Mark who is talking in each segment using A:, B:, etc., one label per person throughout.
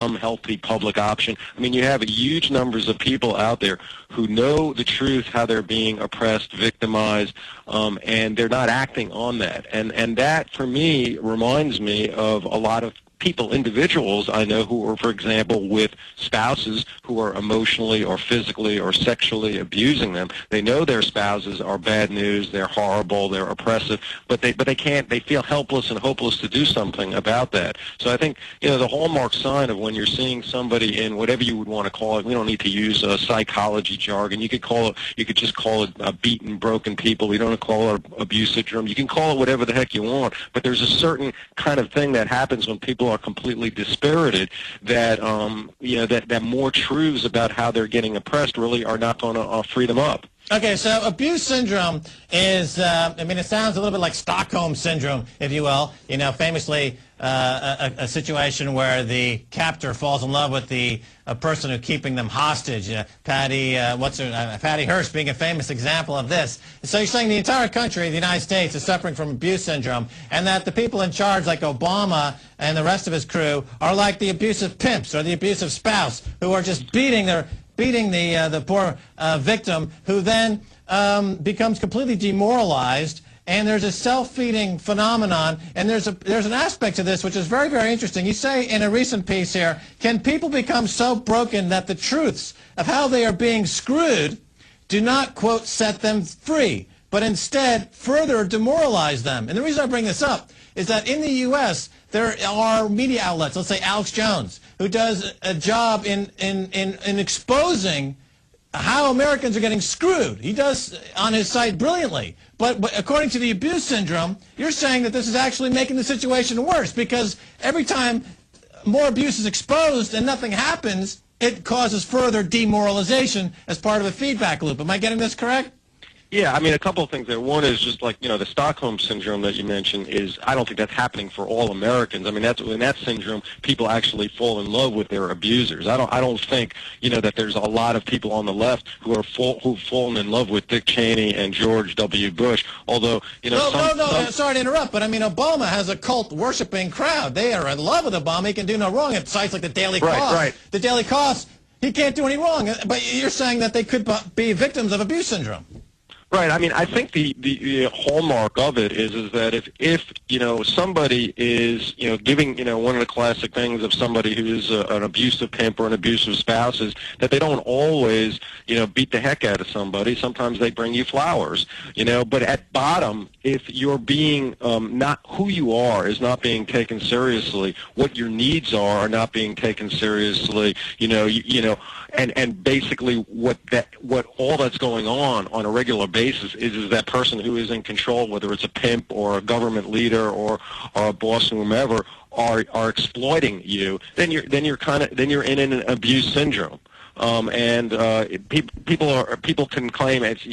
A: healthy public option. I mean, you have huge numbers of people out there who know the truth, how they're being oppressed, victimized, and they're not acting on that. And that, for me, reminds me of a lot of people, individuals I know who are, for example, with spouses who are emotionally or physically or sexually abusing them. They know their spouses are bad news, they're horrible, they're oppressive, but they can't, they feel helpless and hopeless to do something about that. So I think, the hallmark sign of when you're seeing somebody in whatever you would want to call it, we don't need to use psychology jargon. You could just call it beaten, broken people. We don't call it abuse syndrome. You can call it whatever the heck you want, but there's a certain kind of thing that happens when people are completely dispirited that that more truths about how they're getting oppressed really are not going to free them up.
B: Okay, so abuse syndrome is, it sounds a little bit like Stockholm syndrome, if you will. Famously a situation where the captor falls in love with the person who's keeping them hostage. Patty Hearst being a famous example of this. So you're saying the entire country, the United States, is suffering from abuse syndrome, and that the people in charge, like Obama and the rest of his crew, are like the abusive pimps or the abusive spouse who are just beating the poor victim, who then becomes completely demoralized. And there's a self-feeding phenomenon, and there's an aspect to this which is very, very interesting. You say in a recent piece here, can people become so broken that the truths of how they are being screwed do not, quote, set them free, but instead further demoralize them? And the reason I bring this up is that in the U.S., there are media outlets, let's say Alex Jones, who does a job in exposing how Americans are getting screwed. He does on his site brilliantly. But according to the abuse syndrome, you're saying that this is actually making the situation worse, because every time more abuse is exposed and nothing happens, it causes further demoralization as part of a feedback loop. Am I getting this correct?
A: Yeah, a couple of things there. One is just like, the Stockholm syndrome that you mentioned is, I don't think that's happening for all Americans. That's in that syndrome, people actually fall in love with their abusers. I don't think, that there's a lot of people on the left who've fallen in love with Dick Cheney and George W. Bush. Although,
B: No, sorry to interrupt, but Obama has a cult worshiping crowd. They are in love with Obama. He can do no wrong at sites like the Daily Kos.
A: Right.
B: The Daily Kos, he can't do any wrong. But you're saying that they could be victims of abuse syndrome.
A: Right. I think the hallmark of it is that if somebody is giving one of the classic things of somebody who's an abusive pimp or an abusive spouse is that they don't always beat the heck out of somebody. Sometimes they bring you flowers. But at bottom, if you're being not who you are is not being taken seriously, what your needs are not being taken seriously. And basically what all that's going on a regular basis is that person who is in control, whether it's a pimp or a government leader or a boss or whomever, are exploiting you. Then you're in an abuse syndrome. People can claim it's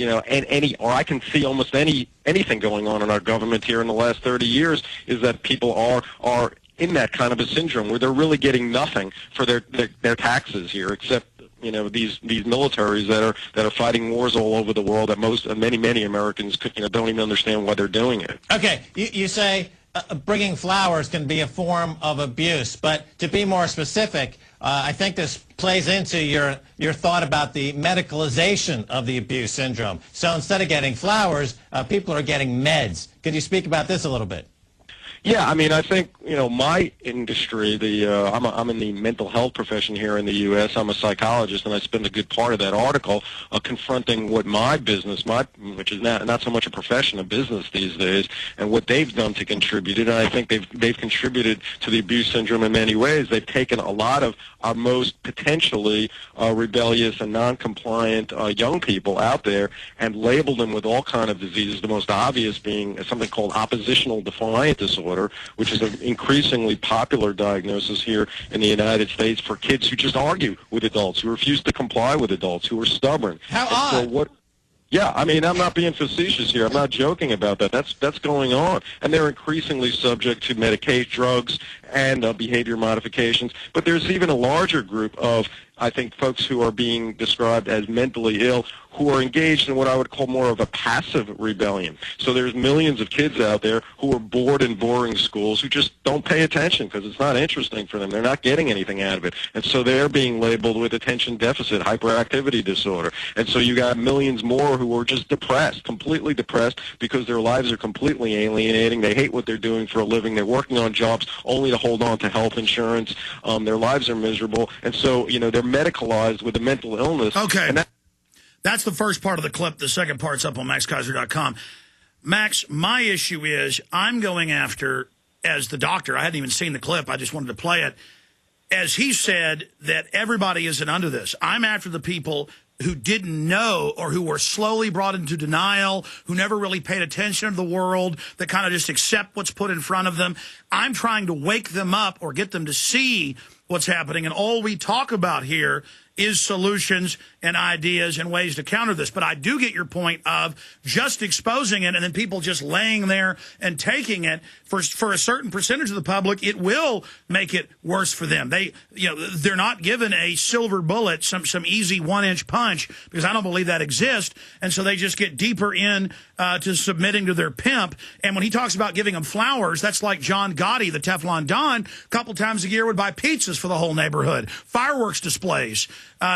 A: or I can see almost anything going on in our government here in the last 30 years is that people are in that kind of a syndrome where they're really getting nothing for their taxes here, except these militaries that are fighting wars all over the world that many Americans don't even understand why they're doing it.
B: Okay, you say bringing flowers can be a form of abuse, but to be more specific, I think this plays into your thought about the medicalization of the abuse syndrome. So instead of getting flowers, people are getting meds. Could you speak about this a little bit?
A: Yeah, I think my industry. I'm in the mental health profession here in the U.S. I'm a psychologist, and I spend a good part of that article confronting what my business, which is not so much a profession, a business these days, and what they've done to contribute it. And I think they've contributed to the abuse syndrome in many ways. They've taken a lot of our most potentially rebellious and non-compliant young people out there and labeled them with all kind of diseases. The most obvious being something called oppositional defiant disorder, which is an increasingly popular diagnosis here in the United States for kids who just argue with adults, who refuse to comply with adults, who are stubborn.
B: How odd.
A: Yeah, I'm not being facetious here. I'm not joking about that. That's going on. And they're increasingly subject to Medicaid drugs and behavior modifications. But there's even a larger group of, I think, folks who are being described as mentally ill who are engaged in what I would call more of a passive rebellion. So there's millions of kids out there who are bored in boring schools who just don't pay attention because it's not interesting for them. They're not getting anything out of it. And so they're being labeled with attention deficit hyperactivity disorder. And so you got millions more who are just depressed, completely depressed, because their lives are completely alienating. They hate what they're doing for a living. They're working on jobs only to hold on to health insurance. Their lives are miserable. And so, you know, they're medicalized with a mental illness.
C: Okay. And that's the first part of the clip. The second part's up on maxkeiser.com. Max, my issue is I'm going after, as the doctor, I hadn't even seen the clip. I just wanted to play it. As he said that everybody isn't under this. I'm after the people who didn't know or who were slowly brought into denial, who never really paid attention to the world, that kind of just accept what's put in front of them. I'm trying to wake them up or get them to see what's happening. And all we talk about here is solutions and ideas and ways to counter this. But I do get your point of just exposing it and then people just laying there and taking it for a certain percentage of the public. It will make it worse for them. They're not given a silver bullet, some easy 1-inch punch, because I don't believe that exists. And so they just get deeper in to submitting to their pimp. And when he talks about giving them flowers, that's like John Gotti, the Teflon Don, a couple times a year would buy pizzas for the whole neighborhood, fireworks displays.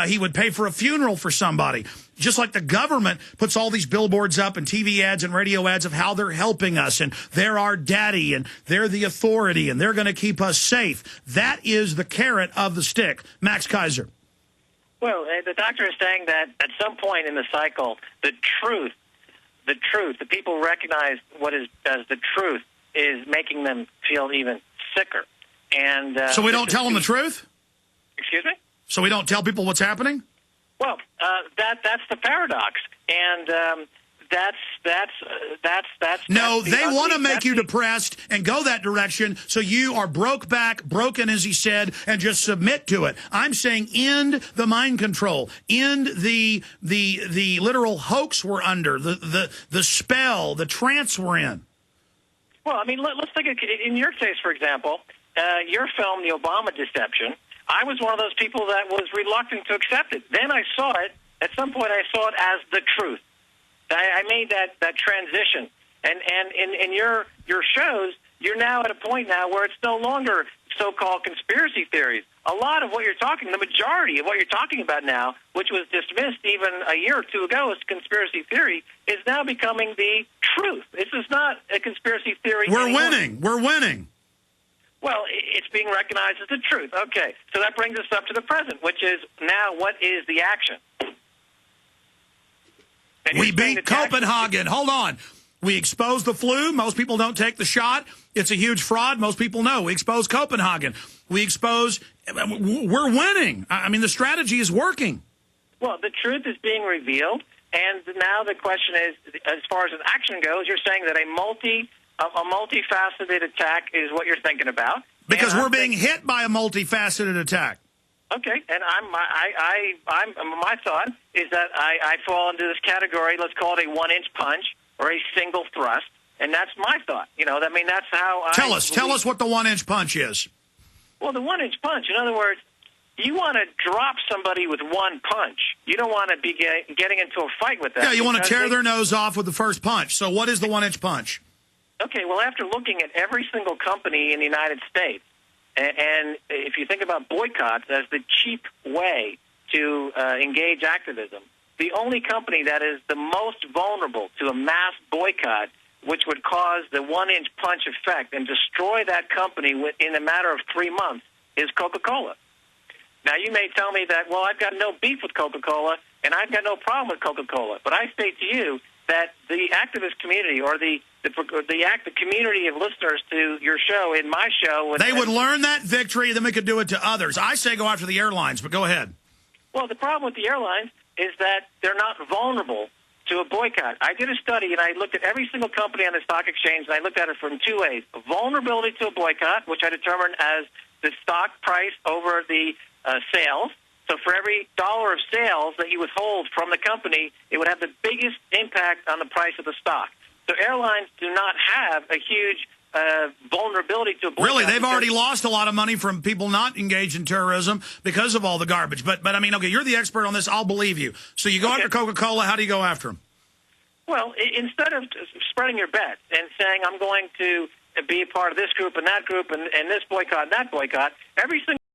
C: He would pay for a funeral for somebody. Just like the government puts all these billboards up and TV ads and radio ads of how they're helping us and they're our daddy and they're the authority and they're going to keep us safe. That is the carrot of the stick. Max Keiser.
D: Well, the doctor is saying that at some point in the cycle, the truth, the people recognize what is as the truth is making them feel even sicker. And
C: so we don't tell them the truth?
D: Excuse me?
C: So we don't tell people what's happening?
D: Well, that's the paradox, and
C: No, they want to make you depressed and go that direction, so you are broken, as he said, and just submit to it. I'm saying end the mind control, end the literal hoax we're under, the spell, the trance we're in.
D: Well, I mean, let's take in your case, for example, your film, The Obama Deception. I was one of those people that was reluctant to accept it. Then I saw it. At some point, I saw it as the truth. I made that transition. And in your shows, you're now at a point now where it's no longer so-called conspiracy theories. A lot of what you're talking, the majority of what you're talking about now, which was dismissed even a year or two ago as conspiracy theory, is now becoming the truth. This is not a conspiracy theory anymore.
C: We're winning.
D: Well, it's being recognized as the truth. Okay, so that brings us up to the present, which is now what is the action?
C: We beat Copenhagen. Hold on. We exposed the flu. Most people don't take the shot. It's a huge fraud. Most people know. We exposed Copenhagen. We're winning. I mean, the strategy is working.
D: Well, the truth is being revealed, and now the question is, as far as an action goes, you're saying that a multifaceted attack is what you're thinking about.
C: Because we're being hit by a multifaceted attack.
D: Okay, and my thought is that I fall into this category. Let's call it a 1-inch punch or a single thrust, and that's my thought. You know, I mean, that's how. Tell
C: us what the 1-inch punch is.
D: Well, the 1-inch punch. In other words, you want to drop somebody with one punch. You don't want to be getting into a fight with them.
C: Yeah, you want to tear their nose off with the first punch. So, what is the 1-inch punch?
D: Okay, well, after looking at every single company in the United States, and if you think about boycotts as the cheap way to engage activism, the only company that is the most vulnerable to a mass boycott, which would cause the 1-inch punch effect and destroy that company in a matter of 3 months, is Coca-Cola. Now, you may tell me that, well, I've got no beef with Coca-Cola, and I've got no problem with Coca-Cola. But I state to you that the activist community or the community of listeners to your show, in my show...
C: They would learn that victory, then we could do it to others. I say go after the airlines, but go ahead.
D: Well, the problem with the airlines is that they're not vulnerable to a boycott. I did a study, and I looked at every single company on the stock exchange, and I looked at it from two ways. Vulnerability to a boycott, which I determined as the stock price over the sales. So for every dollar of sales that you withhold from the company, it would have the biggest impact on the price of the stock. So airlines do not have a huge vulnerability to a boycott.
C: Really, they've already lost a lot of money from people not engaged in terrorism because of all the garbage. But I mean, okay, you're the expert on this. I'll believe you. So you go after Coca-Cola. How do you go after them?
D: Well, instead of spreading your bet and saying, I'm going to be a part of this group and that group and this boycott and that boycott, every single